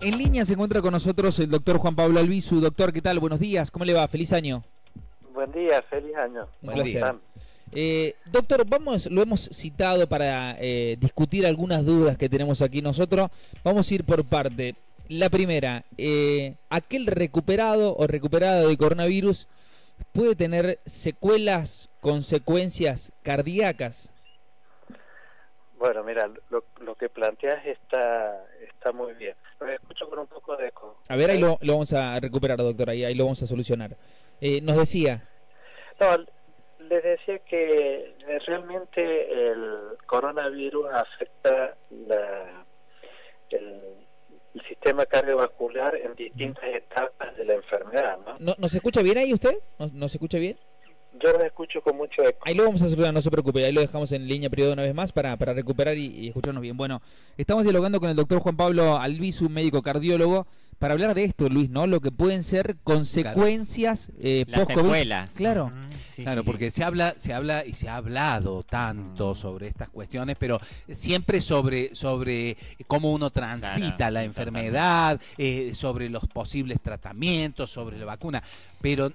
En línea se encuentra con nosotros el doctor Juan Pablo Albizu. Doctor, ¿qué tal? Buenos días, ¿cómo le va? Feliz año. Buen día, feliz año. Un placer. Doctor, lo hemos citado para discutir algunas dudas que tenemos aquí nosotros. Vamos a ir por parte. La primera, ¿aquel recuperado o recuperada de coronavirus puede tener secuelas, consecuencias cardíacas? Bueno, mira, lo que planteas está muy bien. Lo escucho con un poco de eco. A ver, ahí lo vamos a recuperar, doctor, ahí lo vamos a solucionar. Nos decía... No, les decía que realmente el coronavirus afecta el sistema cardiovascular en distintas etapas de la enfermedad, ¿no? ¿No se escucha bien ahí usted? ¿No se escucha bien? Yo lo escucho con mucho eco. Ahí lo vamos a solucionar, no se preocupe, ahí lo dejamos en línea privada una vez más para recuperar y escucharnos bien. Bueno, estamos dialogando con el doctor Juan Pablo Albizu, médico cardiólogo, para hablar de esto, Luis, ¿no? Lo que pueden ser consecuencias post-COVID. Secuelas. Claro. Sí, claro, sí. porque se habla y se ha hablado tanto sobre estas cuestiones, pero siempre sobre cómo uno transita la enfermedad, sobre los posibles tratamientos, sobre la vacuna, pero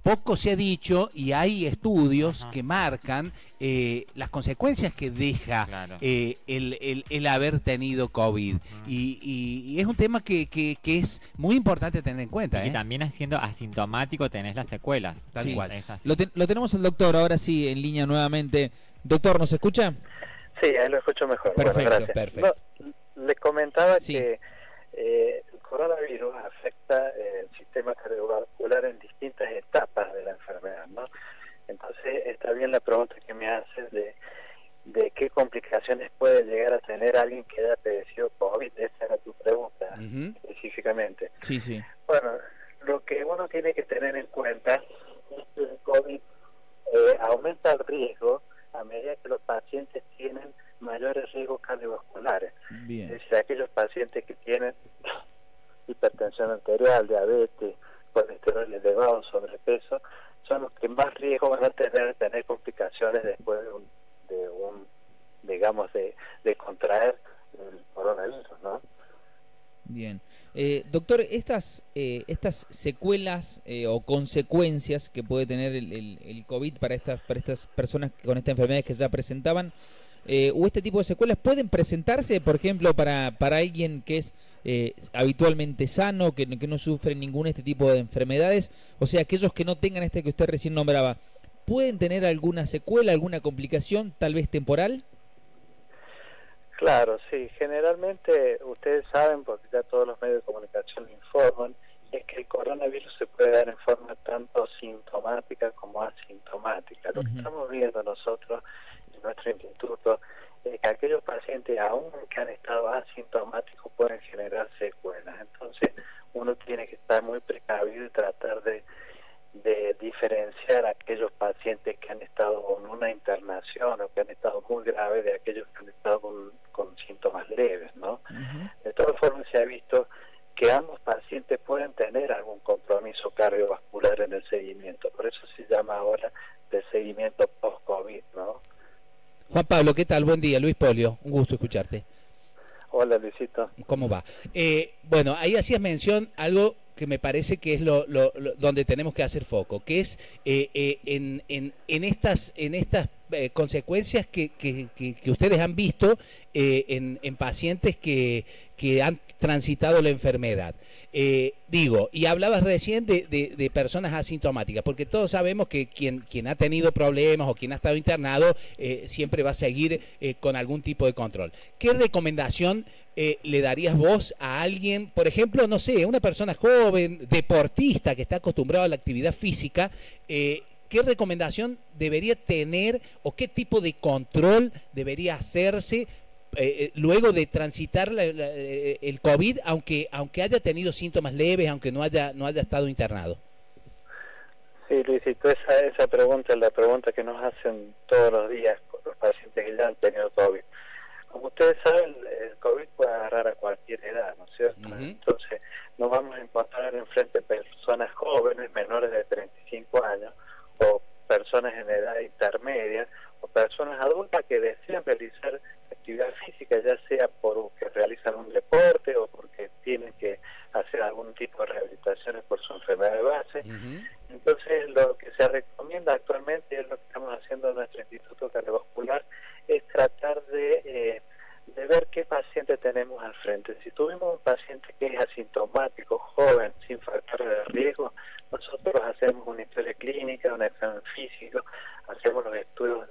poco se ha dicho y hay estudios que marcan las consecuencias que deja el haber tenido COVID. Y es un tema que es muy importante tener en cuenta. Y también siendo asintomático tenés las secuelas. Tal cual. Lo tenemos el doctor ahora sí en línea nuevamente. Doctor, ¿nos escucha? Sí, ahí lo escucho mejor. Perfecto, bueno, gracias. perfecto. No, le comentaba Sí. que el coronavirus afecta el sistema cardiovascular en distintas etapas de la enfermedad, ¿no? Entonces está bien la pregunta que me haces de qué complicaciones puede llegar a tener alguien que haya padecido COVID. Esa era tu pregunta específicamente. Sí, sí. Bueno, lo que uno tiene que tener en cuenta es que el COVID aumenta el riesgo a medida que los pacientes tienen mayores riesgos cardiovasculares. Bien. Es decir, aquellos pacientes que tienen hipertensión arterial, diabetes, colesterol elevado, sobrepeso, son los que más riesgo van a tener complicaciones después de contraer el coronavirus, ¿no? Bien. Doctor, estas secuelas o consecuencias que puede tener el COVID para estas personas con estas enfermedades que ya presentaban, o este tipo de secuelas pueden presentarse, por ejemplo, para alguien que es habitualmente sano, que no sufre ningún este tipo de enfermedades, o sea, aquellos que no tengan que usted recién nombraba, ¿pueden tener alguna secuela, alguna complicación, tal vez temporal? Claro, sí. Generalmente, ustedes saben, porque ya todos los medios de comunicación lo informan, es que el coronavirus se puede dar en forma tanto sintomática como asintomática. Lo que estamos viendo nosotros en nuestro instituto es que aquellos pacientes, aún que han estado asintomáticos, pueden generar secuelas. Entonces, uno tiene que estar muy precavido y tratar de diferenciar a aquellos pacientes que han estado con una internación o que han estado muy graves de aquellos que han estado con síntomas leves, ¿no? De todas formas, se ha visto que ambos pacientes pueden tener algún compromiso cardiovascular en el seguimiento. Por eso se llama ahora de seguimiento post-COVID, ¿no? Juan Pablo, ¿qué tal? Buen día, Luis Polio, un gusto escucharte. Hola, Luisito. ¿Cómo va? Bueno, ahí hacías mención algo que me parece que es donde tenemos que hacer foco, que es en estas consecuencias que ustedes han visto en pacientes que han transitado la enfermedad. Y hablabas recién de personas asintomáticas, porque todos sabemos que quien ha tenido problemas o quien ha estado internado siempre va a seguir con algún tipo de control. ¿Qué recomendación le darías vos a alguien, por ejemplo, no sé, una persona joven, deportista que está acostumbrado a la actividad física? ¿Qué recomendación debería tener o qué tipo de control debería hacerse luego de transitar el COVID, aunque haya tenido síntomas leves, aunque no haya estado internado? Sí, Luisito, esa pregunta es la pregunta que nos hacen todos los días con los pacientes que ya han tenido COVID. Como ustedes saben, el COVID puede agarrar a cualquier edad, ¿no es cierto? Entonces, nos vamos a encontrar enfrente de personas jóvenes, menores de 35 años, o personas en edad intermedia, o personas adultas que desean realizar actividad física, ya sea porque realizan un deporte o porque tienen Entonces, lo que se recomienda actualmente, es lo que estamos haciendo en nuestro Instituto Cardiovascular, es tratar de ver qué paciente tenemos al frente. Si tuvimos un paciente que es asintomático, joven, sin factores de riesgo, nosotros hacemos una historia clínica, un examen físico, hacemos los estudios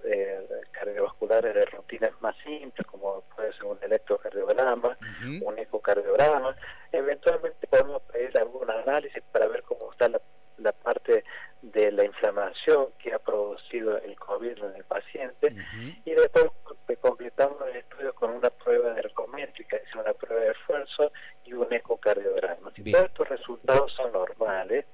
cardiovasculares de rutinas más simples, como puede ser un electrocardiograma, un ecocardiograma. Eventualmente podemos pedir algún análisis para ver cómo está la parte de la inflamación que ha producido el COVID en el paciente, y después completamos el estudio con una prueba ergométrica, es una prueba de esfuerzo y un ecocardiograma. Si todos estos resultados son normales,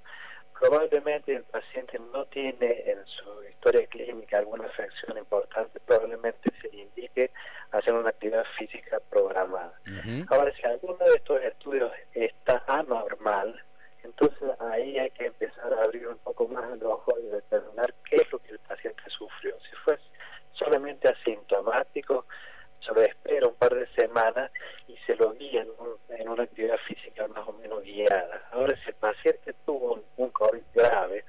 probablemente el paciente no tiene en su historia clínica alguna afección importante, probablemente se le indique hacer una actividad física programada. Ahora, si alguno de estos estudios está anormal, entonces ahí hay que empezar a abrir un poco más el ojo y determinar qué es lo que el paciente sufrió. Si fue solamente asintomático, se lo espera un par de semanas y se lo guía en una actividad física más o menos guiada. Ahora, si el paciente tuvo un COVID grave,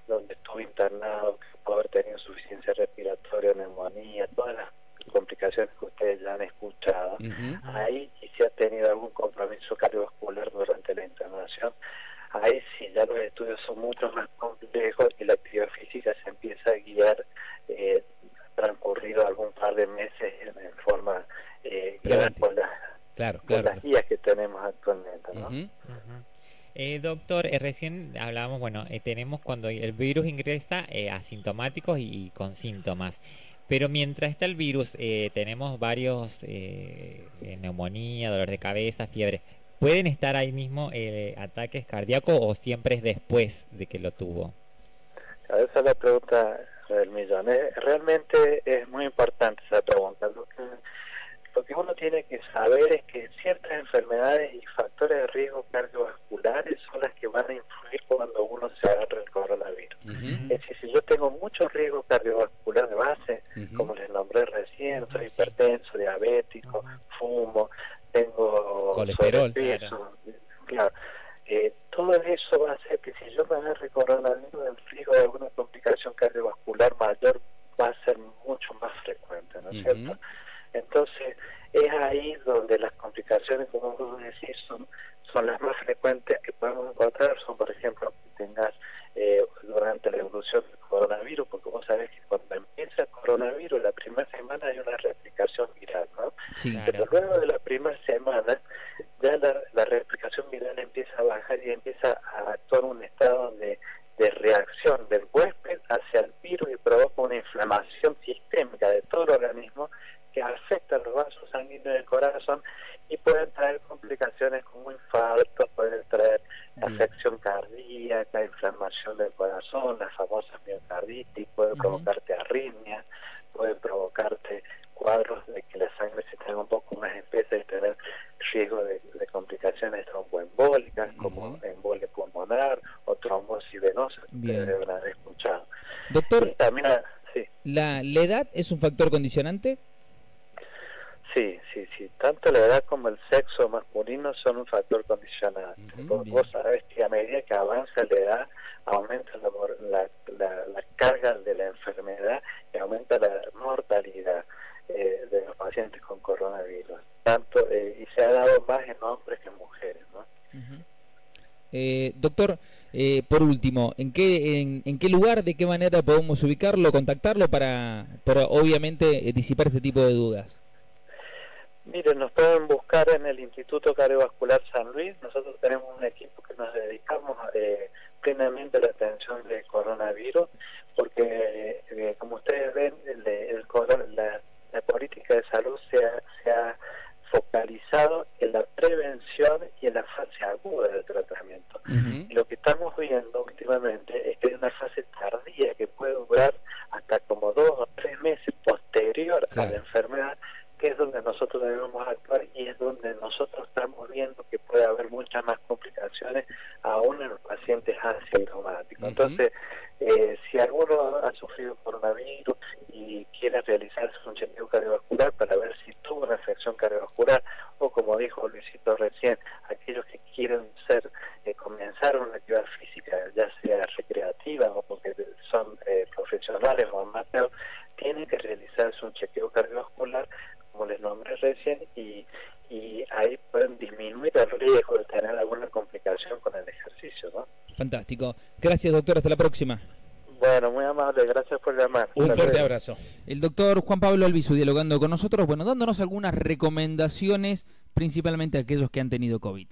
donde estuvo internado, que pudo haber tenido insuficiencia respiratoria, neumonía, todas las complicaciones que ustedes ya han escuchado, ahí, y si ha tenido algún compromiso cardiovascular durante la internación, ahí sí ya los estudios son mucho más complejos y la actividad física se empieza a guiar transcurrido algún par de meses en forma por las guías que tenemos actualmente, ¿no? Doctor, recién hablábamos, bueno, tenemos cuando el virus ingresa asintomáticos y con síntomas, pero mientras está el virus tenemos varios neumonía, dolor de cabeza, fiebre. ¿Pueden estar ahí mismo ataques cardíacos o siempre es después de que lo tuvo? Esa es la pregunta del millón. Realmente es muy importante esa pregunta. Lo que uno tiene que saber es que ciertas enfermedades y factores de riesgo cardiovasculares son las que van a influir cuando uno se agarra el coronavirus. Es decir, si yo tengo mucho riesgo cardiovascular de base, como les nombré recién, soy hipertenso, diabético, fumo, tengo colesterol, sobrepeso, claro. Todo eso va a hacer que si yo me agarre coronavirus, el riesgo de alguna complicación cardiovascular mayor va a ser mucho más frecuente, ¿no es cierto? Entonces, es ahí donde las complicaciones, como vos decís, son las más frecuentes que podemos encontrar. Son, por ejemplo, que tengas durante la evolución del coronavirus, porque vos sabés que cuando empieza el coronavirus, la primera semana hay una replicación viral, ¿no? Sí, pero luego de la primera semana, ya la replicación viral empieza a bajar y empieza a actuar un estado de reacción del huésped hacia el virus y provoca una inflamación sistémica de todo el organismo que afecta los vasos sanguíneos del corazón y pueden traer complicaciones como infarto, pueden traer afección cardíaca, inflamación del corazón, las famosas miocarditis, puede provocarte arritmia, puede provocarte cuadros de que la sangre se tenga un poco más espesa y tener riesgo de complicaciones tromboembólicas, como embolia pulmonar o trombosis venosa, que ustedes deben haber escuchado. Doctor, y también, sí. ¿la edad es un factor condicionante? Sí. Tanto la edad como el sexo masculino son un factor condicionante. Vos sabés que a medida que avanza la edad, aumenta la carga de la enfermedad y aumenta la mortalidad de los pacientes con coronavirus. Y se ha dado más en hombres que en mujeres, ¿no? Doctor, por último, ¿en qué lugar, de qué manera podemos ubicarlo, contactarlo para obviamente disipar este tipo de dudas? Miren, nos pueden buscar en el Instituto Cardiovascular San Luis. Nosotros tenemos un equipo que nos dedicamos plenamente a la atención del coronavirus, porque como ustedes ven, la política de salud se ha focalizado en la prevención y en la fase aguda del tratamiento. Y lo que estamos viendo últimamente es que hay una fase tardía que puede durar hasta como 2 o 3 meses posterior a la enfermedad, que es donde nosotros debemos actuar y es donde nosotros estamos viendo que puede haber muchas más complicaciones aún en los pacientes asintomáticos. Entonces, si alguno ha sufrido coronavirus y quiere realizarse un chequeo cardiovascular para ver si tuvo una afección cardiovascular o, como dijo dijo Luisito recién, aquellos que quieren comenzar una actividad física, ya sea recreativa o porque son profesionales o amateurs, tienen que realizarse un chequeo cardiovascular, como les nombré recién, y ahí pueden disminuir el riesgo de tener alguna complicación con el ejercicio, ¿no? Fantástico. Gracias, doctor. Hasta la próxima. Bueno, muy amable. Gracias por llamar. Un fuerte abrazo. El doctor Juan Pablo Albizu dialogando con nosotros, bueno, dándonos algunas recomendaciones, principalmente a aquellos que han tenido COVID.